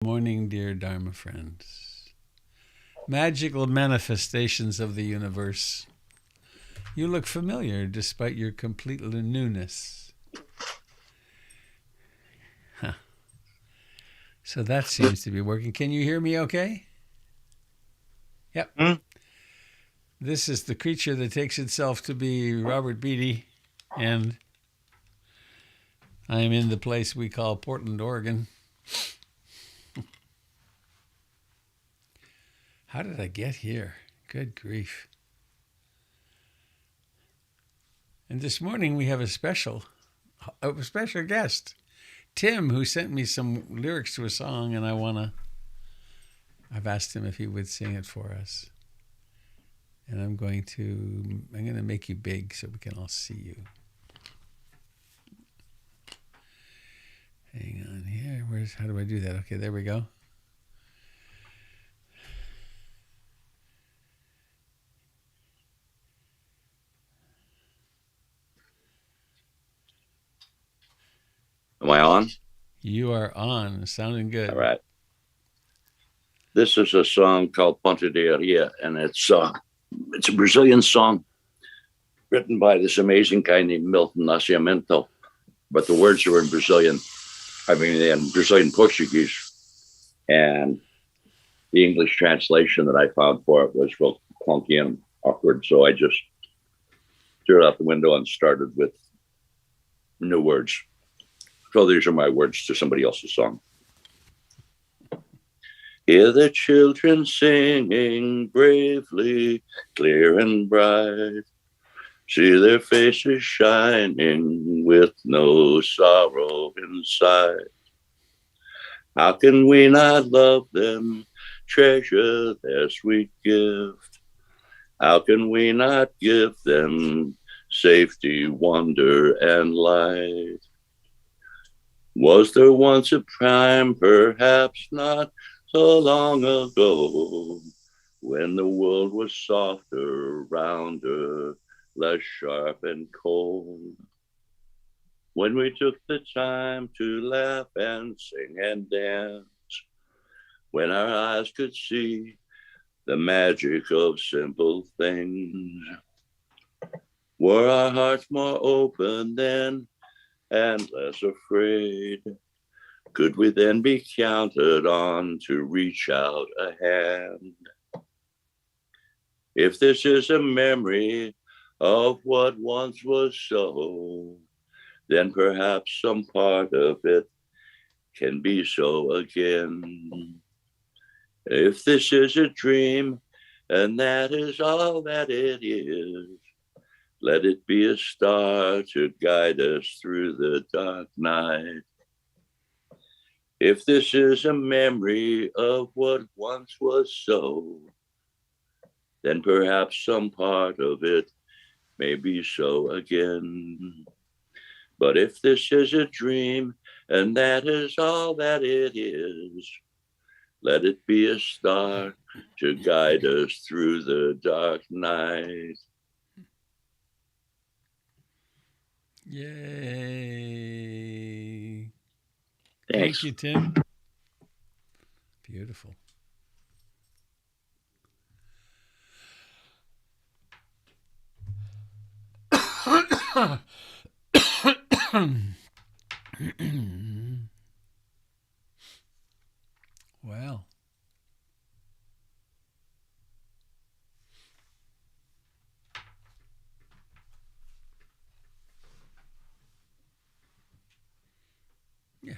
Morning, dear Dharma friends. Magical manifestations of the universe. You look familiar despite your complete newness. Huh. So that seems to be working. Can you hear me okay? Yep. This is the creature that takes itself to be Robert Beatty, and I am in the place we call Portland, Oregon. How did I get here? Good grief. And this morning we have a special guest, Tim, who sent me some lyrics to a song, and I've asked him if he would sing it for us. And I'm going to make you big so we can all see you. Hang on here. How do I do that? Okay, there we go. Am I on? You are on. Sounding good. All right. This is a song called Ponte de Areia, and it's a Brazilian song written by this amazing guy named Milton Nascimento. But the words are in Brazilian, in Brazilian Portuguese. And the English translation that I found for it was real clunky and awkward. So I just threw it out the window and started with new words. So these are my words to somebody else's song. Hear the children singing bravely, clear and bright. See their faces shining with no sorrow inside. How can we not love them, treasure their sweet gift? How can we not give them safety, wonder, and light? Was there once a time, perhaps not so long ago, when the world was softer, rounder, less sharp and cold? When we took the time to laugh and sing and dance, when our eyes could see the magic of simple things, were our hearts more open then and less afraid? Could we then be counted on to reach out a hand? If this is a memory of what once was so, then perhaps some part of it can be so again. If this is a dream, and that is all that it is, let it be a star to guide us through the dark night. If this is a memory of what once was so, then perhaps some part of it may be so again. But if this is a dream, and that is all that it is, let it be a star to guide us through the dark night. Yay. Thanks. Thank you, Tim. Beautiful. Well. Yeah.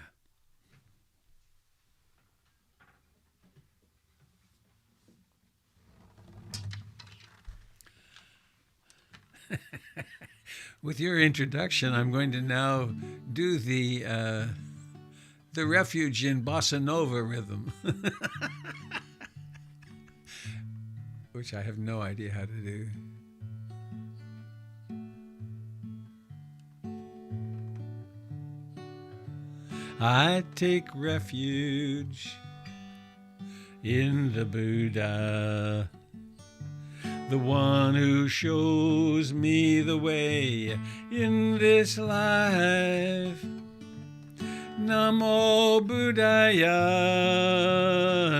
With your introduction, I'm going to now do the refuge in bossa nova rhythm, which I have no idea how to do. I take refuge in the Buddha, the one who shows me the way in this life. Namo Buddhaya,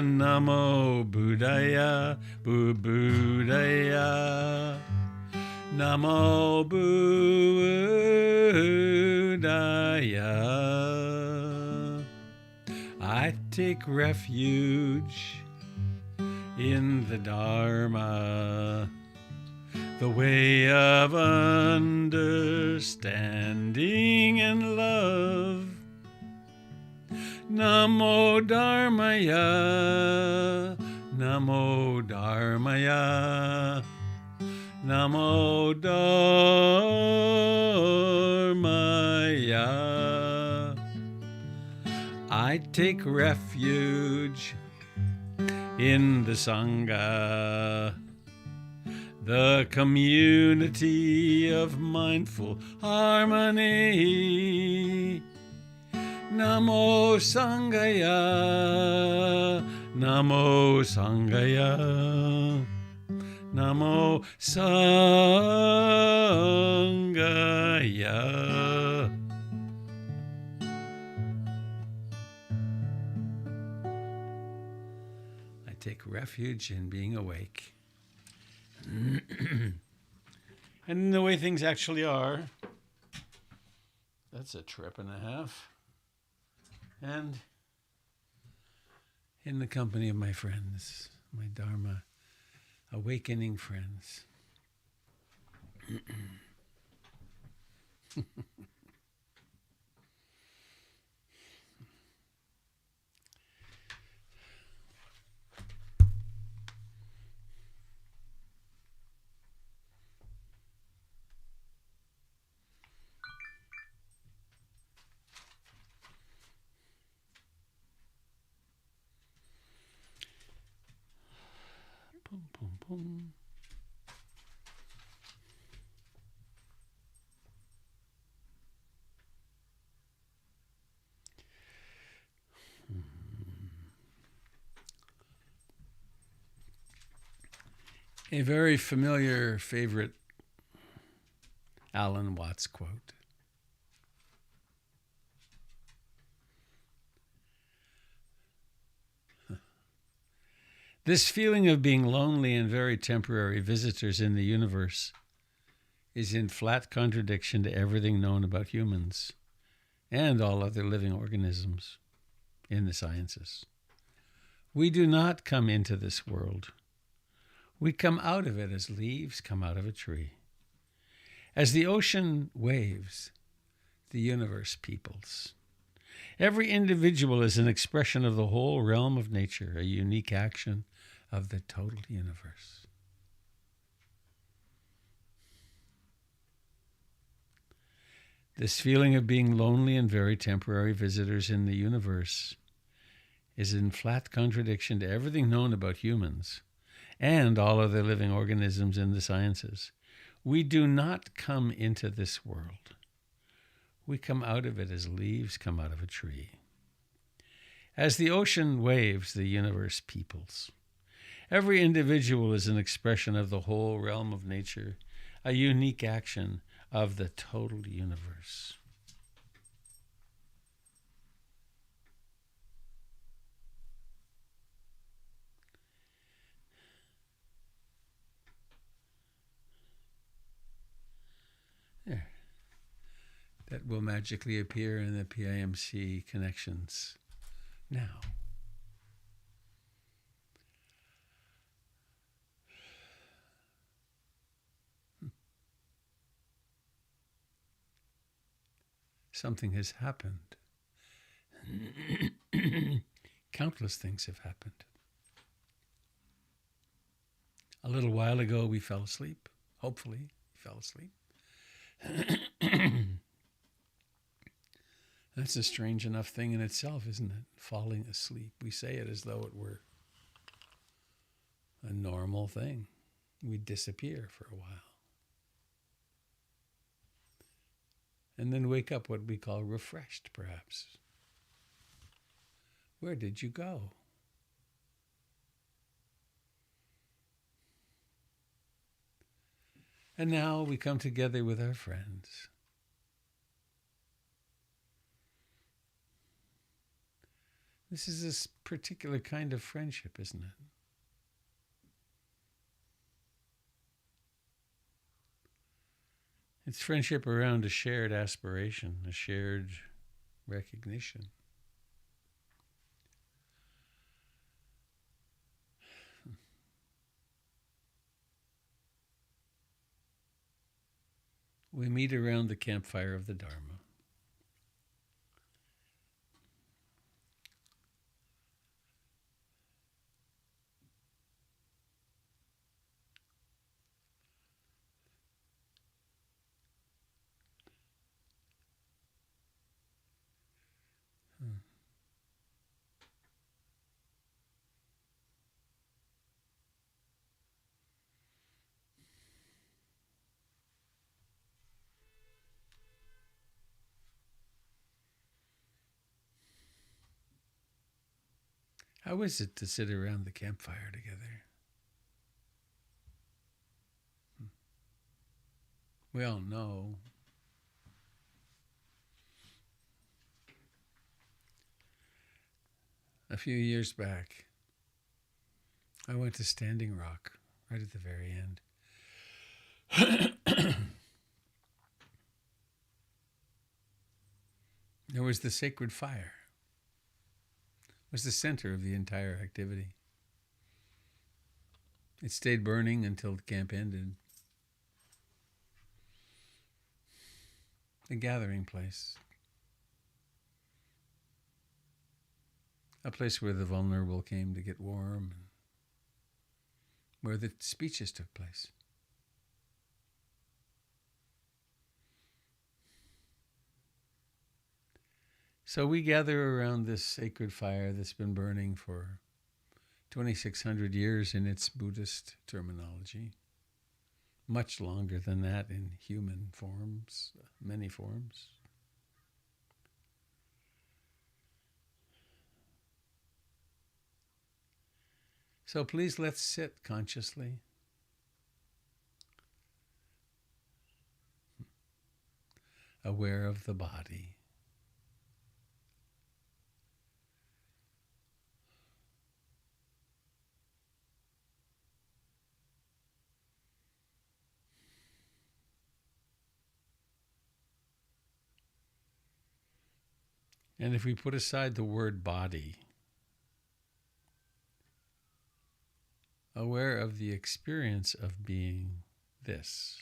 Namo Buddhaya, Buddhaya, Namo Buddhaya. I take refuge in the Dharma, the way of understanding and love. Namo Dharmaya, Namo Dharmaya, Namo Dharmaya. I take refuge in the Sangha, the community of mindful harmony. Namo Sangaya, Namo Sangaya, Namo Sangaya. I take refuge in being awake. And the way things actually are, that's a trip and a half. And in the company of my friends, my Dharma awakening friends. Pum, pum, pum. A very familiar favorite Alan Watts quote. This feeling of being lonely and very temporary visitors in the universe is in flat contradiction to everything known about humans and all other living organisms in the sciences. We do not come into this world. We come out of it as leaves come out of a tree. As the ocean waves, the universe peoples. Every individual is an expression of the whole realm of nature, a unique action of the total universe. This feeling of being lonely and very temporary visitors in the universe is in flat contradiction to everything known about humans and all other living organisms in the sciences. We do not come into this world. We come out of it as leaves come out of a tree. As the ocean waves, the universe peoples. Every individual is an expression of the whole realm of nature, a unique action of the total universe. There. That will magically appear in the PIMC connections now. Something has happened. Countless things have happened. A little while ago, we fell asleep. Hopefully, we fell asleep. That's a strange enough thing in itself, isn't it? Falling asleep. We say it as though it were a normal thing. We disappear for a while. And then wake up what we call refreshed, perhaps. Where did you go? And now we come together with our friends. This is this particular kind of friendship, isn't it? It's friendship around a shared aspiration, a shared recognition. We meet around the campfire of the Dharma. How is it to sit around the campfire together? We all know. A few years back, I went to Standing Rock right at the very end. There was the sacred fire. It was the center of the entire activity. It stayed burning until the camp ended. A gathering place. A place where the vulnerable came to get warm, and where the speeches took place. So we gather around this sacred fire that's been burning for 2,600 years in its Buddhist terminology. Much longer than that in human forms, many forms. So please let's sit consciously. Aware of the body. And if we put aside the word body, aware of the experience of being this.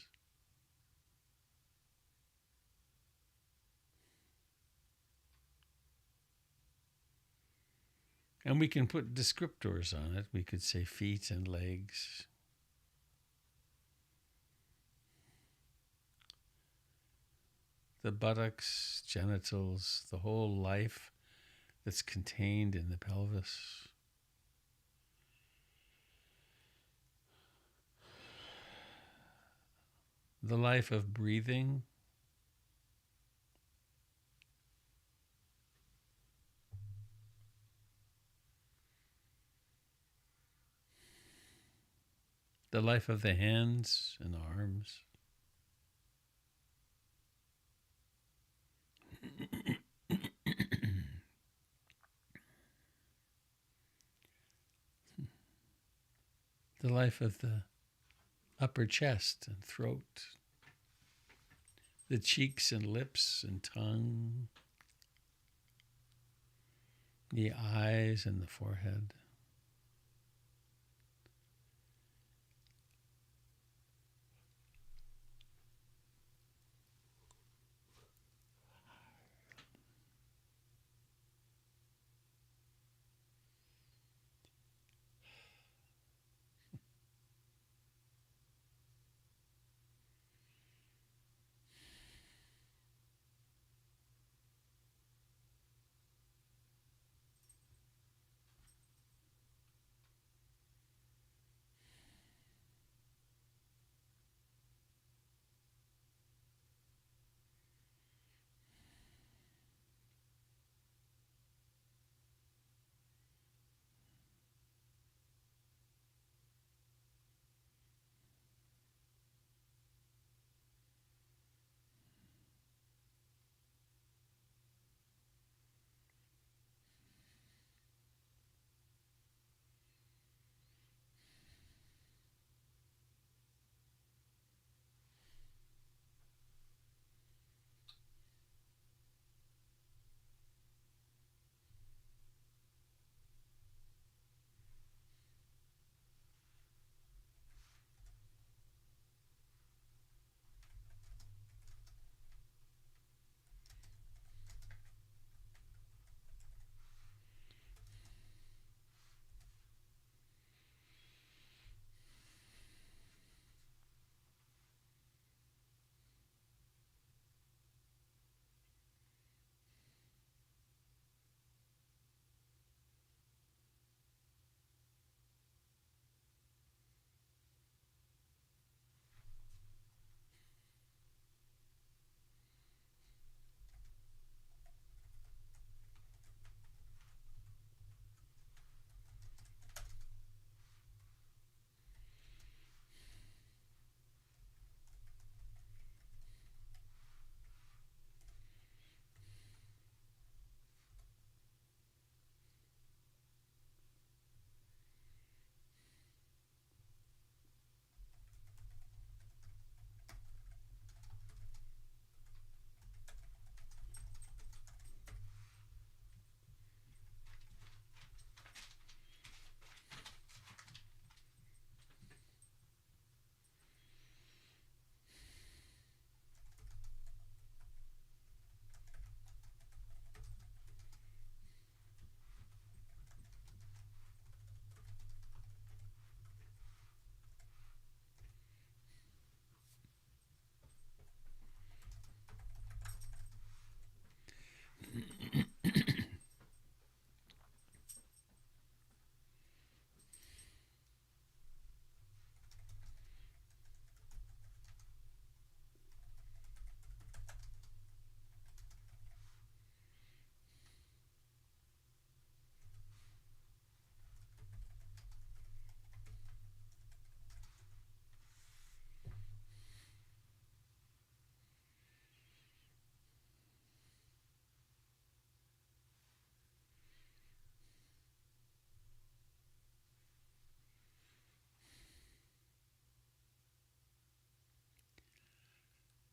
And we can put descriptors on it. We could say feet and legs. The buttocks, genitals, the whole life that's contained in the pelvis. The life of breathing. The life of the hands and arms. The life of the upper chest and throat. The cheeks and lips and tongue. The eyes and the forehead.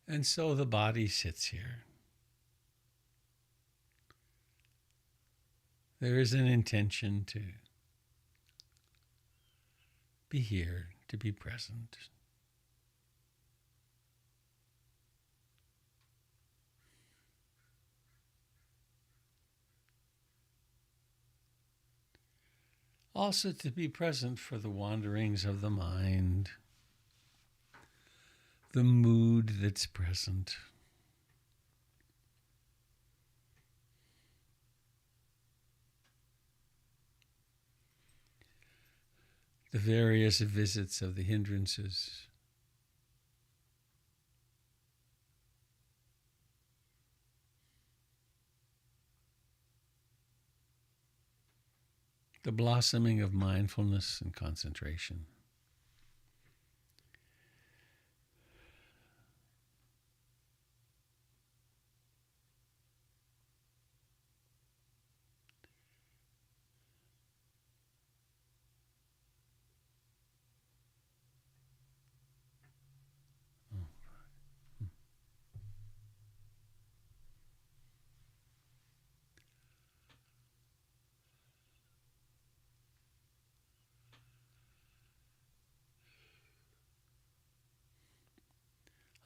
And so the body sits here. There is an intention to be here, to be present. Also to be present for the wanderings of the mind, the mood that's present. The various visits of the hindrances. The blossoming of mindfulness and concentration.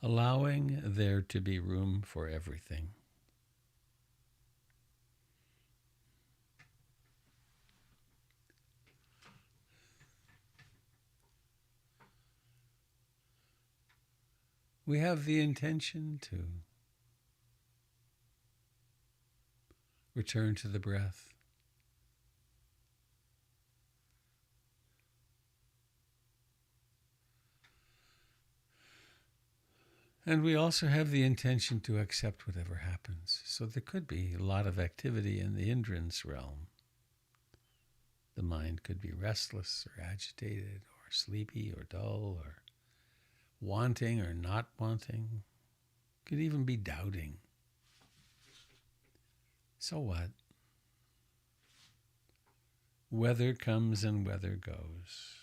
Allowing there to be room for everything. We have the intention to return to the breath. And we also have the intention to accept whatever happens. So there could be a lot of activity in the hindrance realm. The mind could be restless or agitated or sleepy or dull or wanting or not wanting. Could even be doubting. So what? Weather comes and weather goes.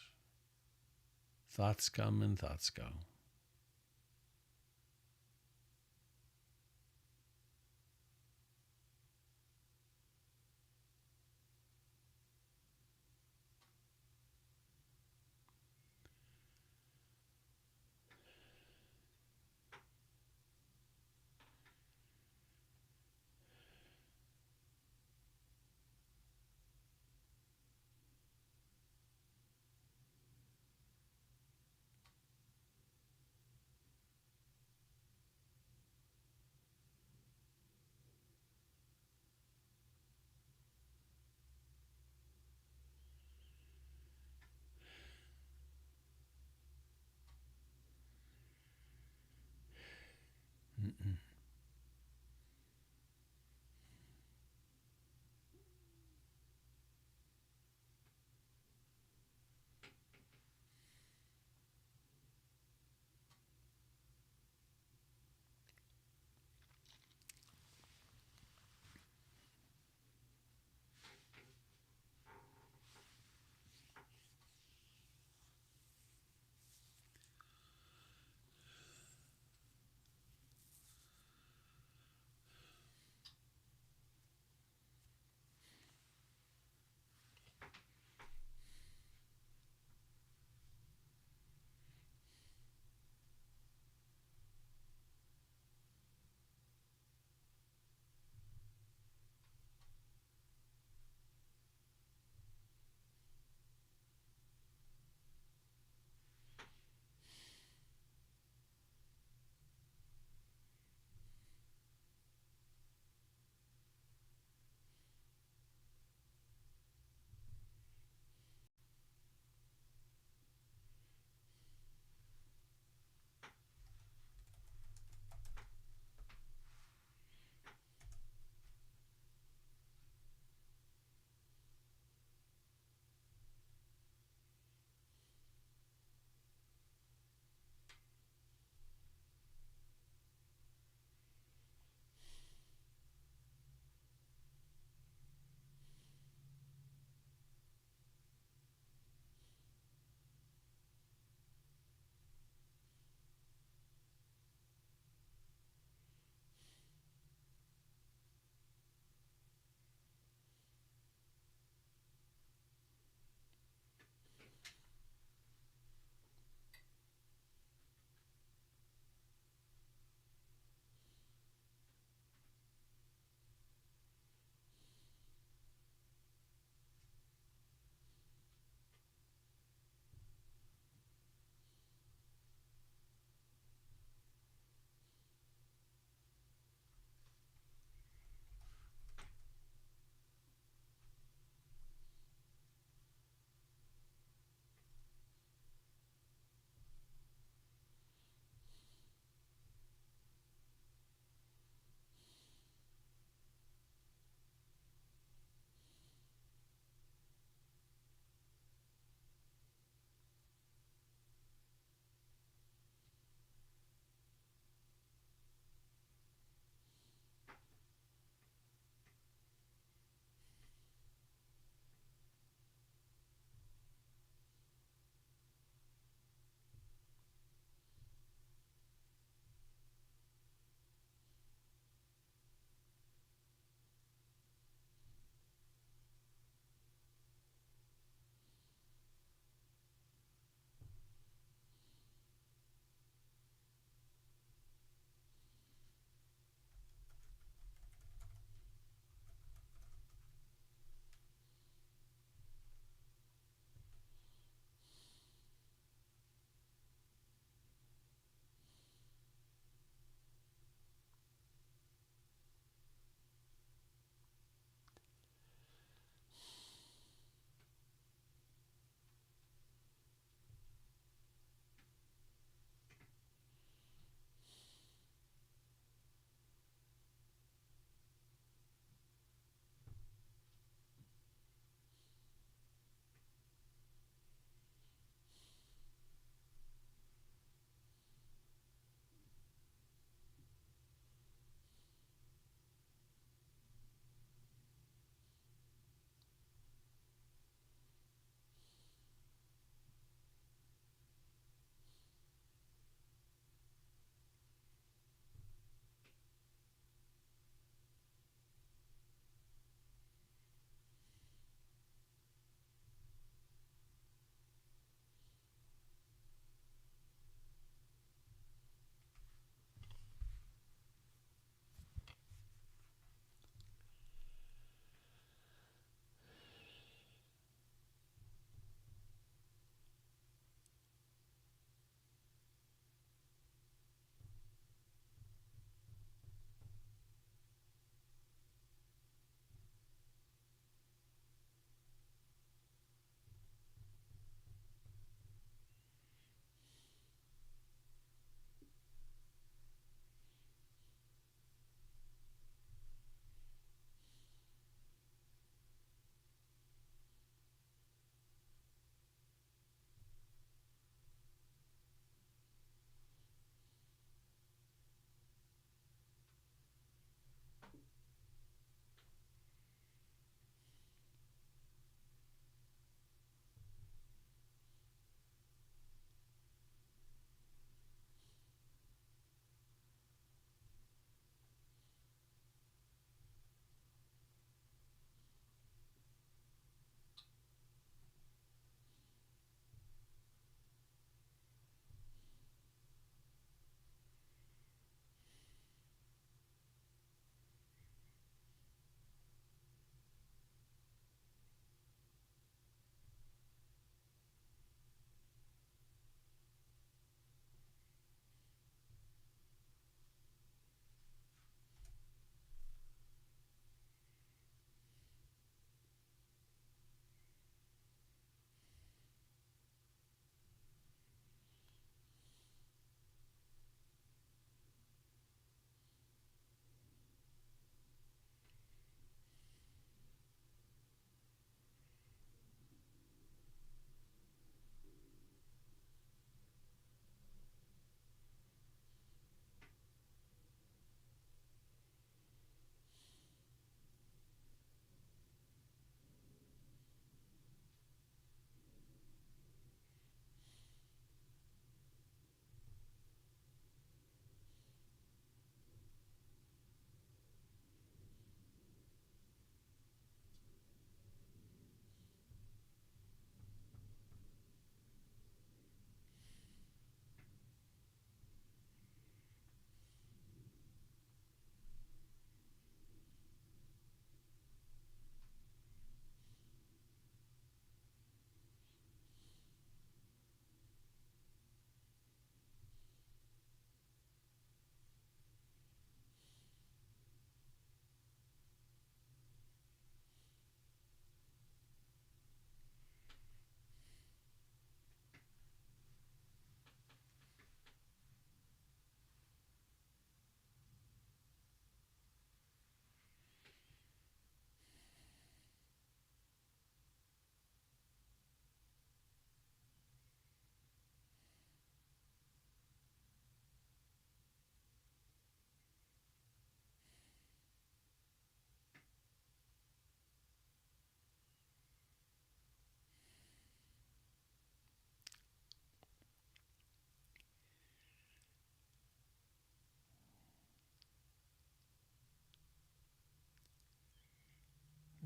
Thoughts come and thoughts go.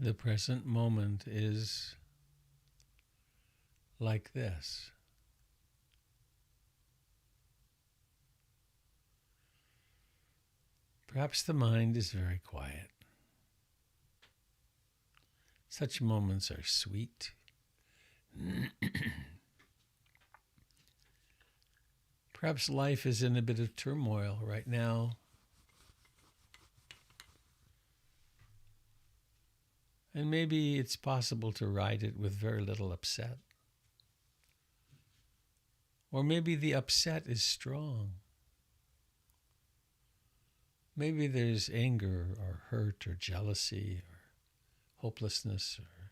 The present moment is like this. Perhaps the mind is very quiet. Such moments are sweet. Perhaps life is in a bit of turmoil right now. And maybe it's possible to ride it with very little upset. Or maybe the upset is strong. Maybe there's anger or hurt or jealousy or hopelessness or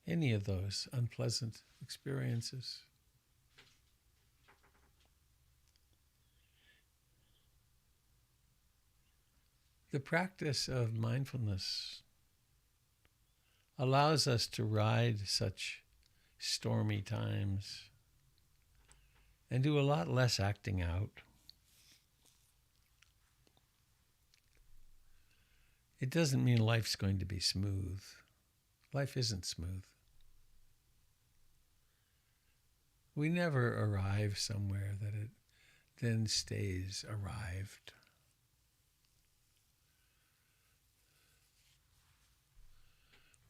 any of those unpleasant experiences. The practice of mindfulness allows us to ride such stormy times and do a lot less acting out. It doesn't mean life's going to be smooth. Life isn't smooth. We never arrive somewhere that it then stays arrived.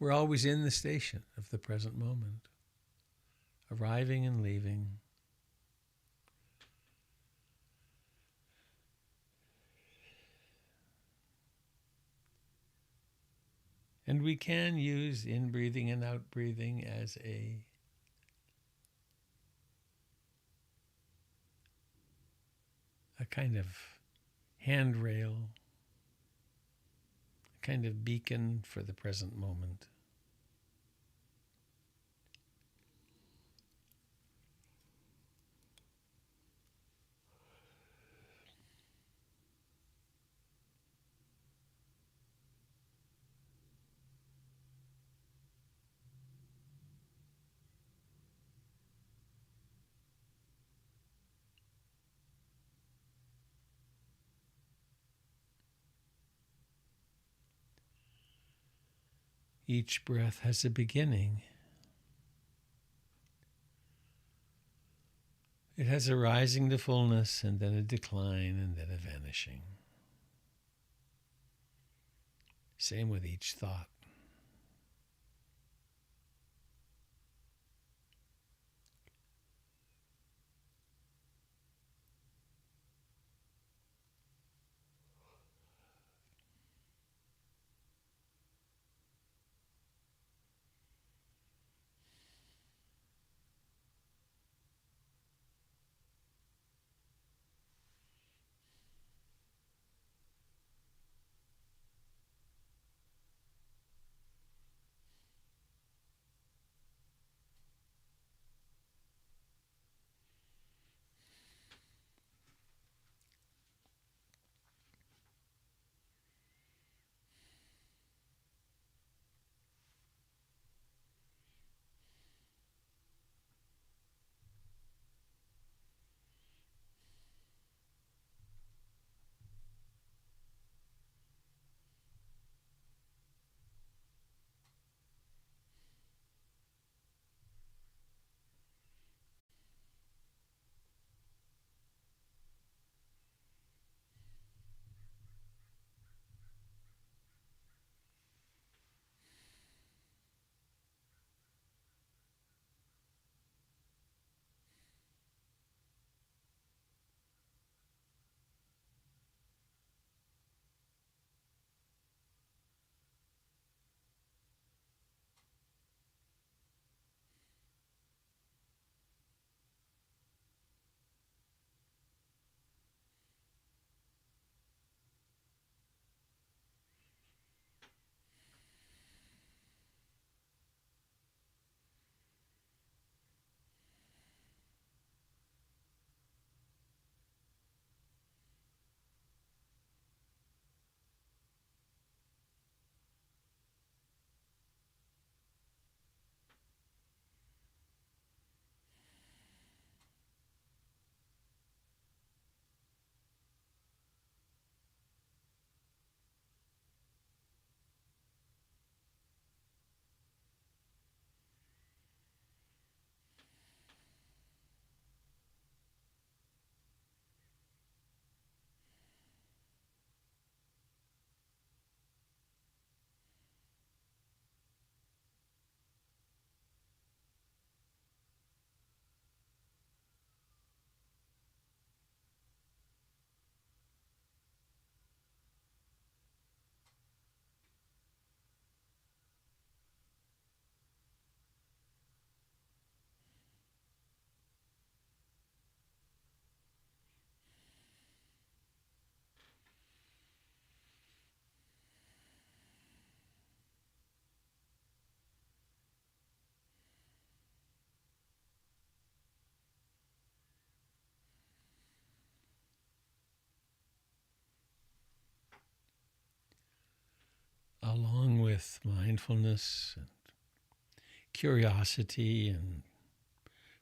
We're always in the station of the present moment, arriving and leaving. And we can use in-breathing and out-breathing as a kind of handrail, a kind of beacon for the present moment. Each breath has a beginning. It has a rising to fullness and then a decline and then a vanishing. Same with each thought. with mindfulness and curiosity and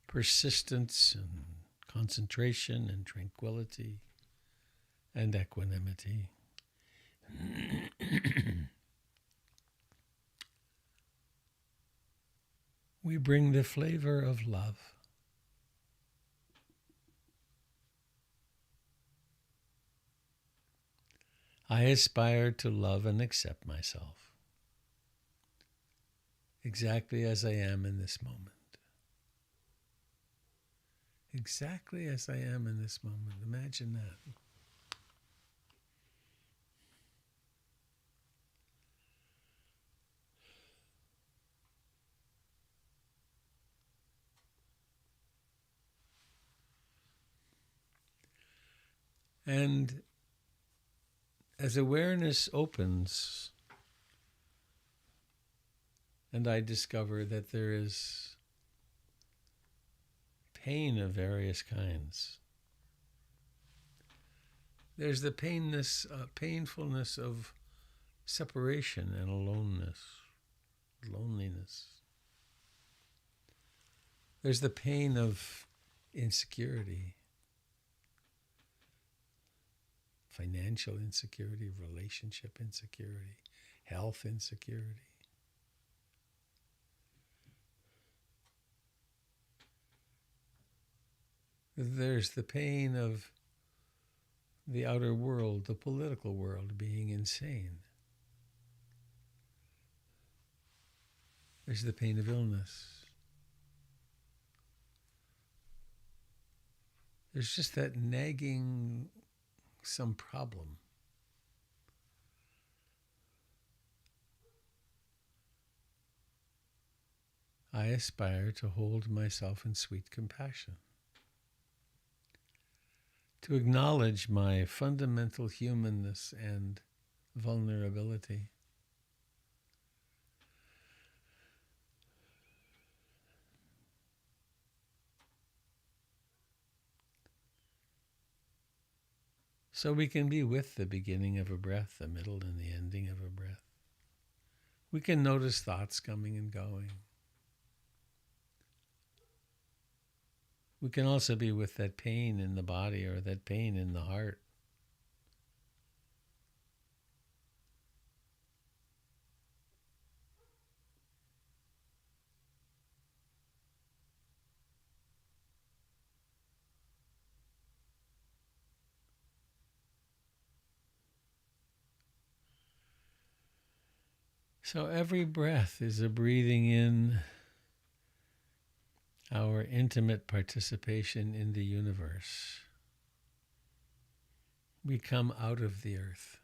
persistence and concentration and tranquility and equanimity. We bring the flavor of love. I aspire to love and accept myself exactly as I am in this moment. Exactly as I am in this moment. Imagine that. And as awareness opens, and I discover that there is pain of various kinds. There's the painfulness of separation and aloneness, loneliness. There's the pain of insecurity, financial insecurity, relationship insecurity, health insecurity. There's the pain of the outer world, the political world, being insane. There's the pain of illness. There's just that nagging some problem. I aspire to hold myself in sweet compassion, to acknowledge my fundamental humanness and vulnerability. So we can be with the beginning of a breath, the middle and the ending of a breath. We can notice thoughts coming and going. We can also be with that pain in the body or that pain in the heart. So every breath is a breathing in our intimate participation in the universe. We come out of the earth.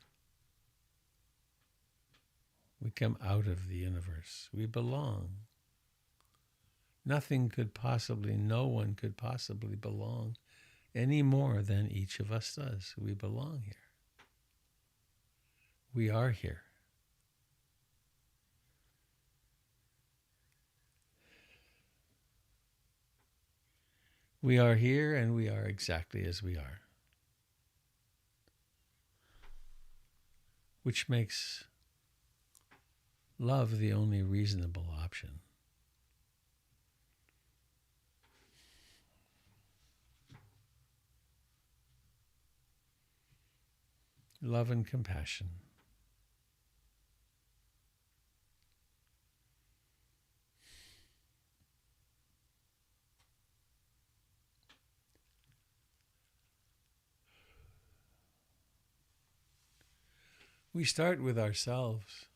We come out of the universe. We belong. No one could possibly belong any more than each of us does. We belong here. We are here. We are here and we are exactly as we are. Which makes love the only reasonable option. Love and compassion. We start with ourselves.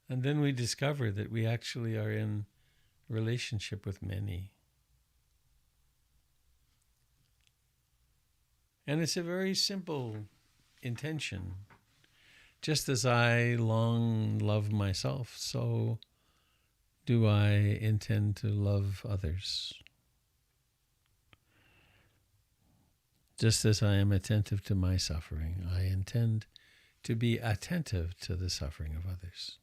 And then we discover that we actually are in relationship with many. And it's a very simple intention. Just as I long love myself, so do I intend to love others. Just as I am attentive to my suffering, I intend to be attentive to the suffering of others.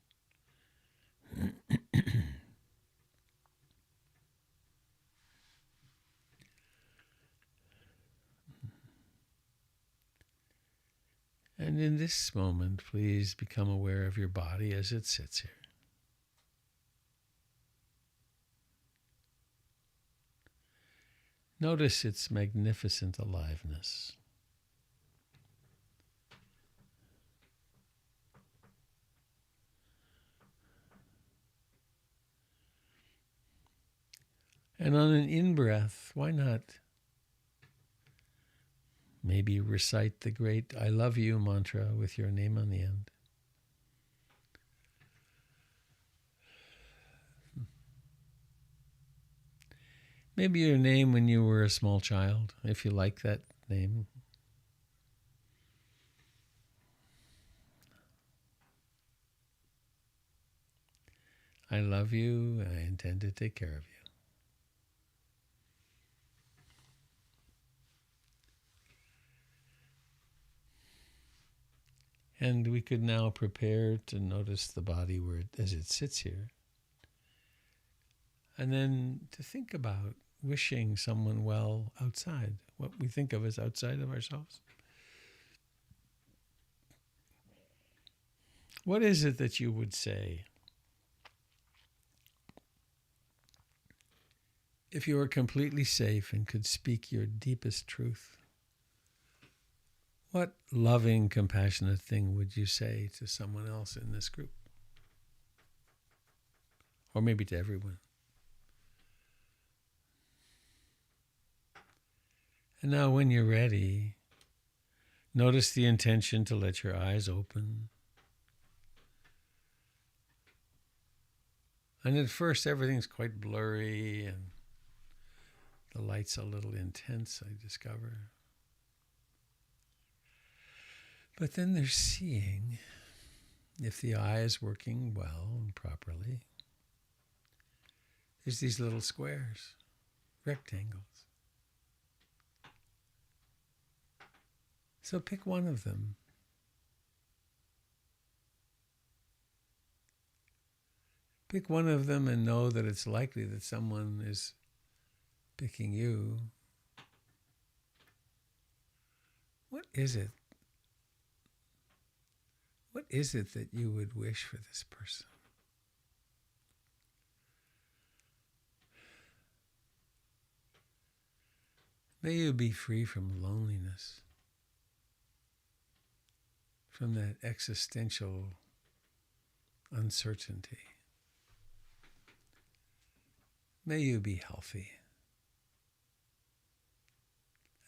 And in this moment, please become aware of your body as it sits here. Notice its magnificent aliveness. And on an in-breath, why not maybe recite the great I love you mantra with your name on the end? Maybe your name when you were a small child, if you like that name. I love you, and I intend to take care of you. And we could now prepare to notice the body as it sits here. And then to think about wishing someone well outside, what we think of as outside of ourselves. What is it that you would say if you were completely safe and could speak your deepest truth? What loving, compassionate thing would you say to someone else in this group? Or maybe to everyone. And now when you're ready, notice the intention to let your eyes open. And at first everything's quite blurry and the light's a little intense, I discover. But then there's seeing if the eye is working well and properly. There's these little squares, rectangles. So pick one of them. Pick one of them and know that it's likely that someone is picking you. What is it? What is it that you would wish for this person? May you be free from loneliness, from that existential uncertainty. May you be healthy.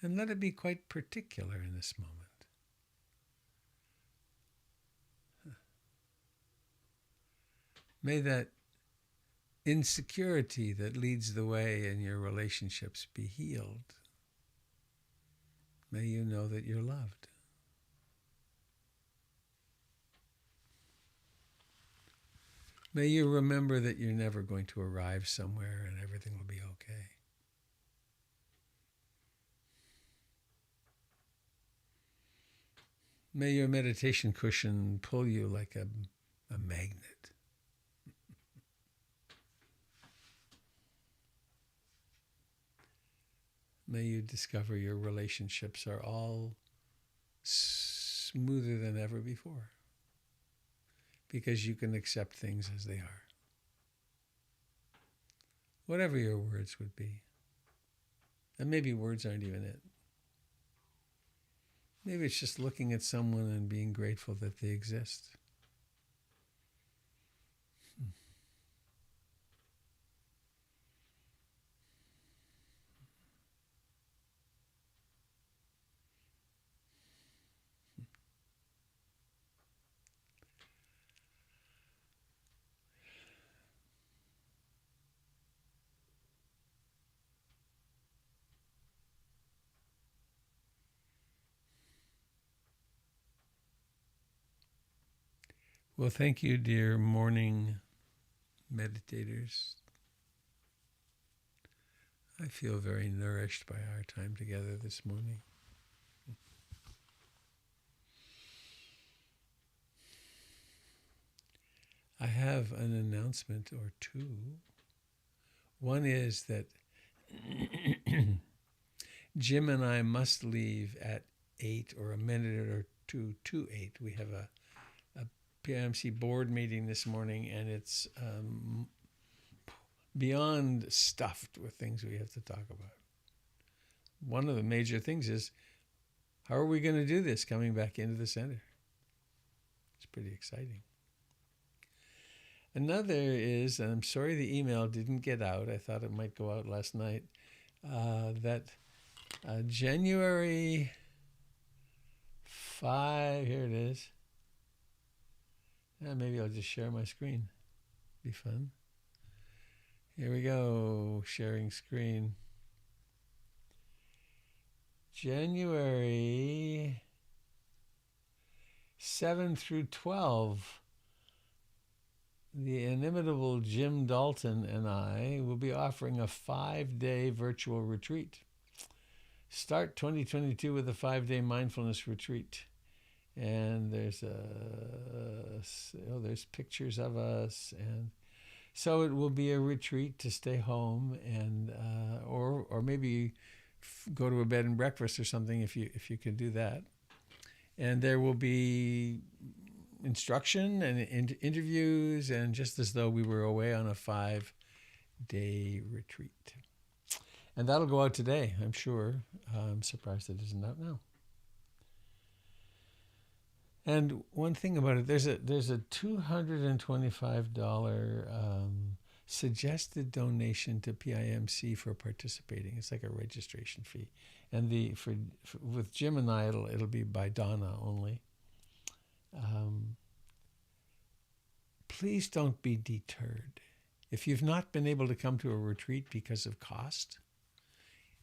And let it be quite particular in this moment. May that insecurity that leads the way in your relationships be healed. May you know that you're loved. May you remember that you're never going to arrive somewhere and everything will be okay. May your meditation cushion pull you like a magnet. May you discover your relationships are all smoother than ever before because you can accept things as they are. Whatever your words would be. And maybe words aren't even it. Maybe it's just looking at someone and being grateful that they exist. Well, thank you, dear morning meditators. I feel very nourished by our time together this morning. I have an announcement or two. One is that Jim and I must leave at 8 or a minute or 228. We have a PIMC board meeting this morning, and it's beyond stuffed with things we have to talk about. One of the major things is, how are we going to do this coming back into the center? It's pretty exciting. Another is, and I'm sorry the email didn't get out. I thought it might go out last night. That January 5, here it is. Maybe I'll just share my screen. Be fun. Here we go, sharing screen. January 7 through 12, the inimitable Jim Dalton and I will be offering a 5-day virtual retreat. Start 2022 with a 5-day mindfulness retreat. And there's pictures of us, and so it will be a retreat to stay home and or maybe go to a bed and breakfast or something if you can do that. And there will be instruction and interviews, and just as though we were away on a 5-day retreat. And that'll go out today, I'm sure. I'm surprised it isn't out now. And one thing about it, there's a $225 suggested donation to PIMC for participating. It's like a registration fee, and with Jim and I, it'll be by Donna only. Please don't be deterred. If you've not been able to come to a retreat because of cost,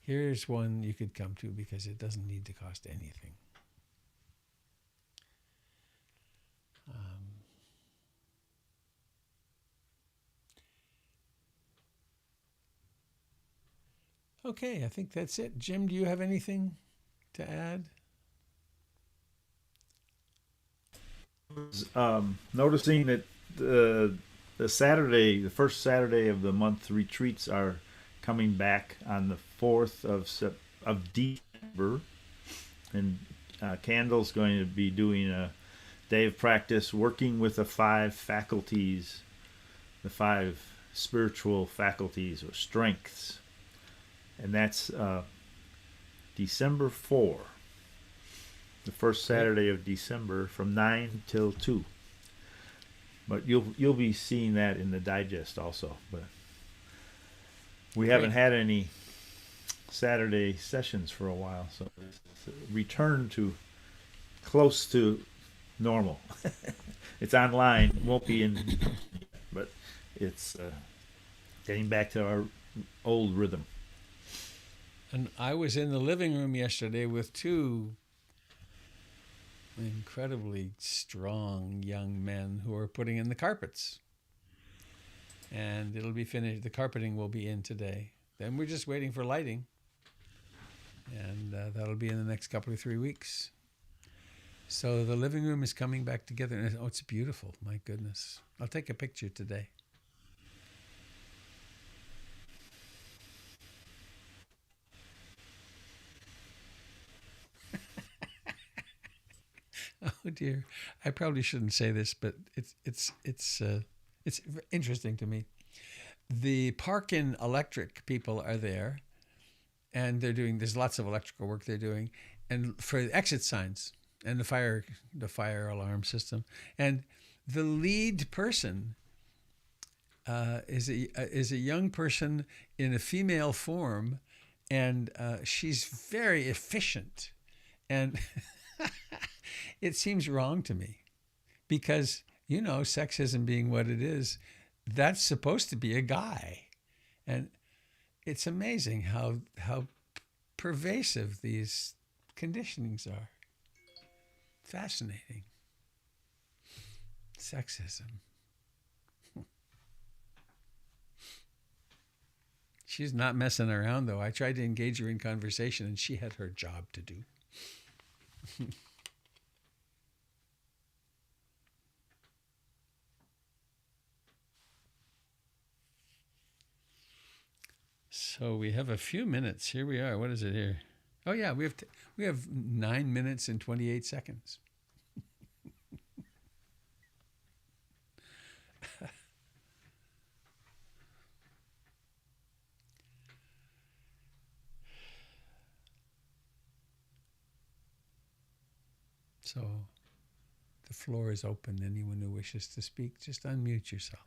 here's one you could come to because it doesn't need to cost anything. Okay, I think that's it. Jim, do you have anything to add? Noticing that the first Saturday of the month retreats are coming back on the 4th of December, and Candle's going to be doing a day of practice working with the 5 faculties, the 5 spiritual faculties or strengths. And that's December 4, the first Saturday of December from 9 till 2. But you'll be seeing that in the digest also. But we haven't had any Saturday sessions for a while, so it's a return to close to normal. It's online, won't be in, but it's getting back to our old rhythm. And I was in the living room yesterday with 2 incredibly strong young men who are putting in the carpets. And it'll be finished. The carpeting will be in today. Then we're just waiting for lighting. And that'll be in the next couple of 3 weeks. So the living room is coming back together. And it's beautiful. My goodness. I'll take a picture today. Oh dear, I probably shouldn't say this, but it's interesting to me. The Parkin Electric people are there, and there's lots of electrical work they're doing, and for the exit signs and the fire alarm system, and the lead person is a young person in a female form, and she's very efficient, and it seems wrong to me because, sexism being what it is, that's supposed to be a guy. And it's amazing how pervasive these conditionings are. Fascinating. Sexism. She's not messing around, though. I tried to engage her in conversation, and she had her job to do. So we have a few minutes. Here we are. What is it here? Oh yeah, we have 9 minutes and 28 seconds. So the floor is open. Anyone who wishes to speak, just unmute yourself.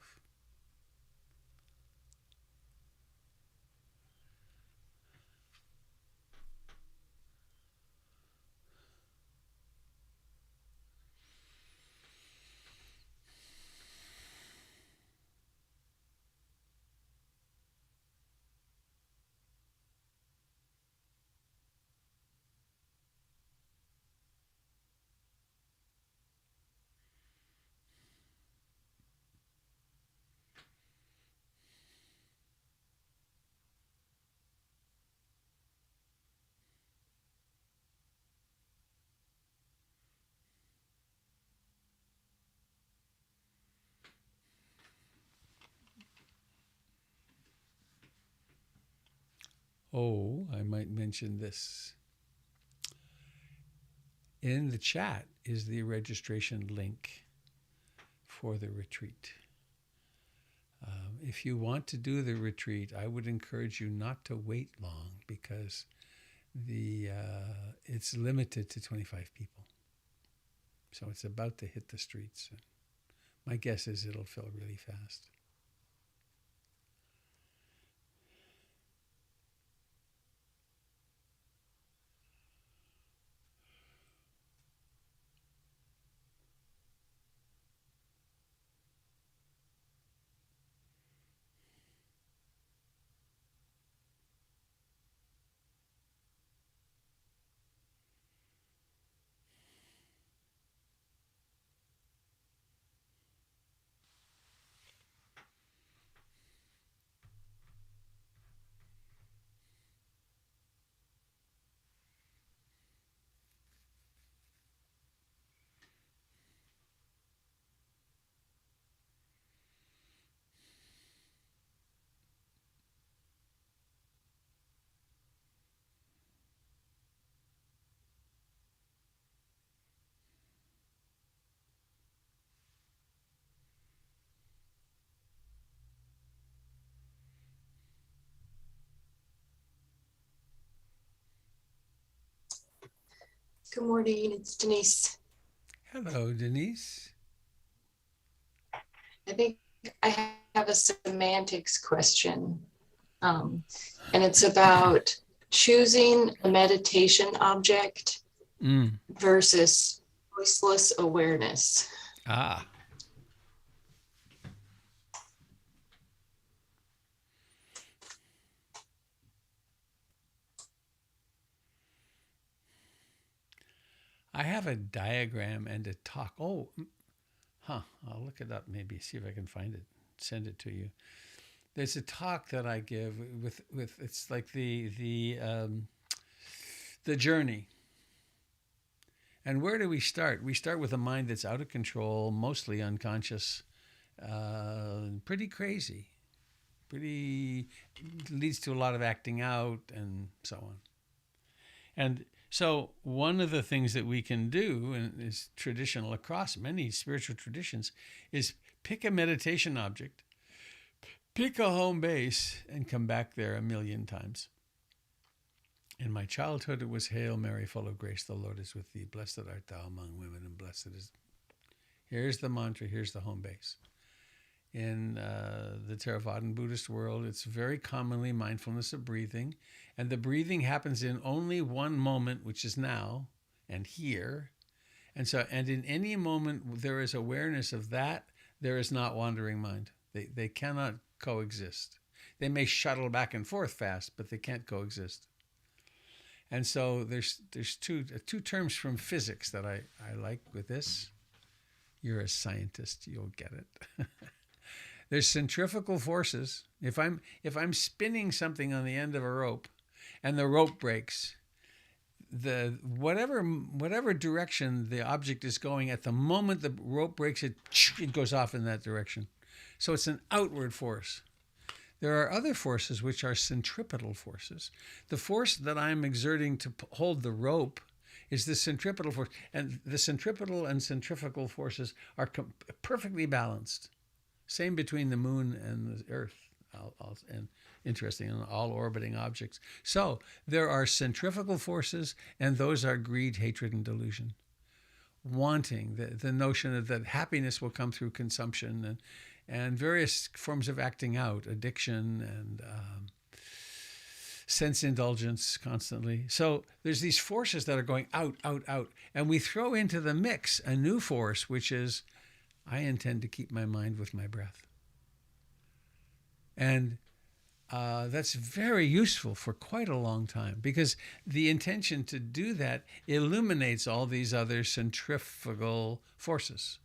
Oh, I might mention this. In the chat is the registration link for the retreat. If you want to do the retreat, I would encourage you not to wait long because it's limited to 25 people. So it's about to hit the streets. My guess is it'll fill really fast. Good morning, it's Denise. Hello, Denise. I think I have a semantics question, and it's about choosing a meditation object versus voiceless awareness. Ah. I have a diagram and a talk. I'll look it up, maybe see if I can find it, send it to you. There's a talk that I give with it's like the journey. And where do we start? We start with a mind that's out of control, mostly unconscious, pretty crazy, pretty leads to a lot of acting out and so on. And so one of the things that we can do, and is traditional across many spiritual traditions, is pick a meditation object, pick a home base, and come back there a million times. In my childhood, it was Hail Mary, full of grace, the Lord is with thee. Blessed art thou among women, and blessed is... Here's the mantra, here's the home base. In the Theravadan Buddhist world, it's very commonly mindfulness of breathing. And the breathing happens in only one moment, which is now and here. And in any moment there is awareness of that, there is not wandering mind. They cannot coexist. They may shuttle back and forth fast, but they can't coexist. And so there's two terms from physics that I like with this. You're a scientist, you'll get it. There's centrifugal forces. If I'm spinning something on the end of a rope and the rope breaks, the whatever direction the object is going, at the moment the rope breaks, it goes off in that direction. So it's an outward force. There are other forces which are centripetal forces. The force that I'm exerting to hold the rope is the centripetal force. And the centripetal and centrifugal forces are perfectly balanced. Same between the moon and the earth, and interesting, in all orbiting objects. So there are centrifugal forces, and those are greed, hatred, and delusion. wanting, the notion that happiness will come through consumption and various forms of acting out, addiction and sense indulgence constantly. So there's these forces that are going out, out, out. And we throw into the mix a new force, which is, I intend to keep my mind with my breath. And that's very useful for quite a long time, because the intention to do that illuminates all these other centrifugal forces.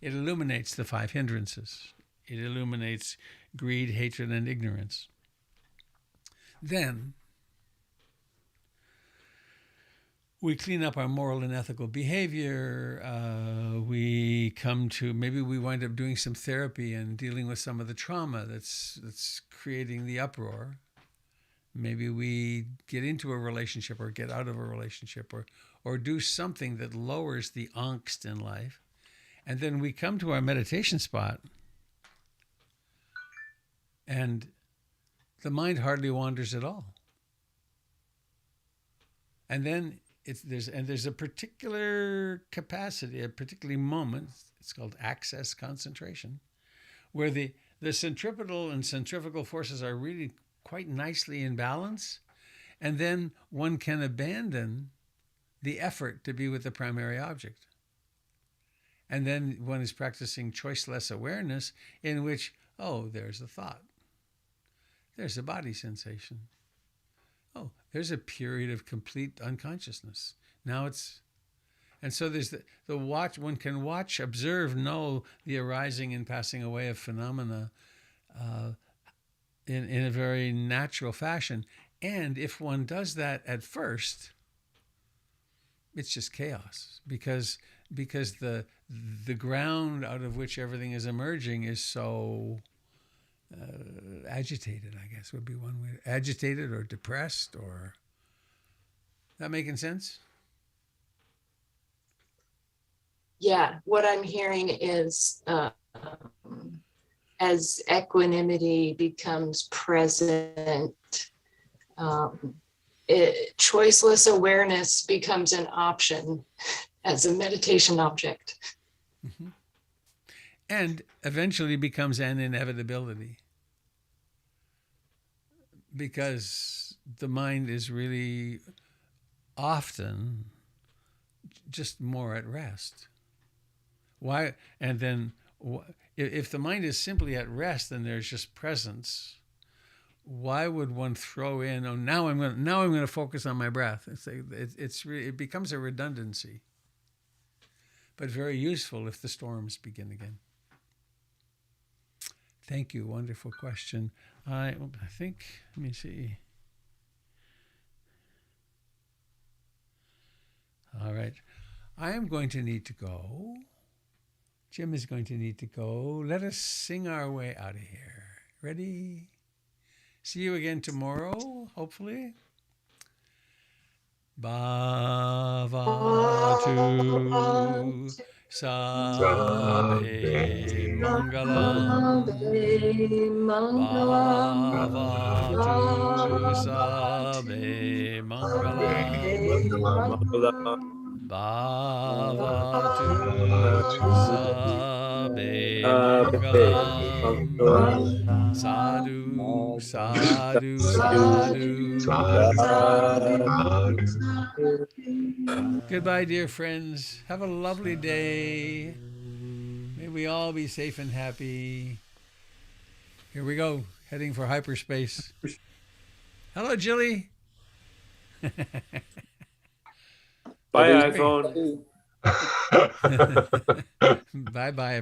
It illuminates the 5 hindrances. It illuminates greed, hatred, and ignorance. Then we clean up our moral and ethical behavior. We come to, maybe we wind up doing some therapy and dealing with some of the trauma that's creating the uproar. Maybe we get into a relationship or get out of a relationship or do something that lowers the angst in life. And then we come to our meditation spot, and the mind hardly wanders at all. And then there's a particular capacity, a particular moment, it's called access concentration, where the centripetal and centrifugal forces are really quite nicely in balance. And then one can abandon the effort to be with the primary object. And then one is practicing choiceless awareness, in which, oh, there's a thought. There's a body sensation. Oh, there's a period of complete unconsciousness. Now and so there's the watch, one can watch, observe, know the arising and passing away of phenomena in a very natural fashion. And if one does that at first, it's just chaos, because the ground out of which everything is emerging is so agitated, I guess would be one way. Agitated or depressed, or that making sense? Yeah, what I'm hearing is as equanimity becomes present, choiceless awareness becomes an option as a meditation object. Mm-hmm. And eventually becomes an inevitability, because the mind is really often just more at rest. Why? And then if the mind is simply at rest and there's just presence, why would one throw in, oh, now I'm going to focus on my breath? It becomes a redundancy, but very useful if the storms begin again. Thank you. Wonderful question. I think, let me see. All right. I am going to need to go. Jim is going to need to go. Let us sing our way out of here. Ready? See you again tomorrow, hopefully. Bhavatu Sabe Mangalam. Bhavatu Sabe Mangalam. Bhavatu Sabe Mangalam. Sadhu, sadhu, sadhu. Goodbye, dear friends. Have a lovely day. May we all be safe and happy. Here we go, heading for hyperspace. Hello, Jilly. Bye, iPhone. Bye-bye.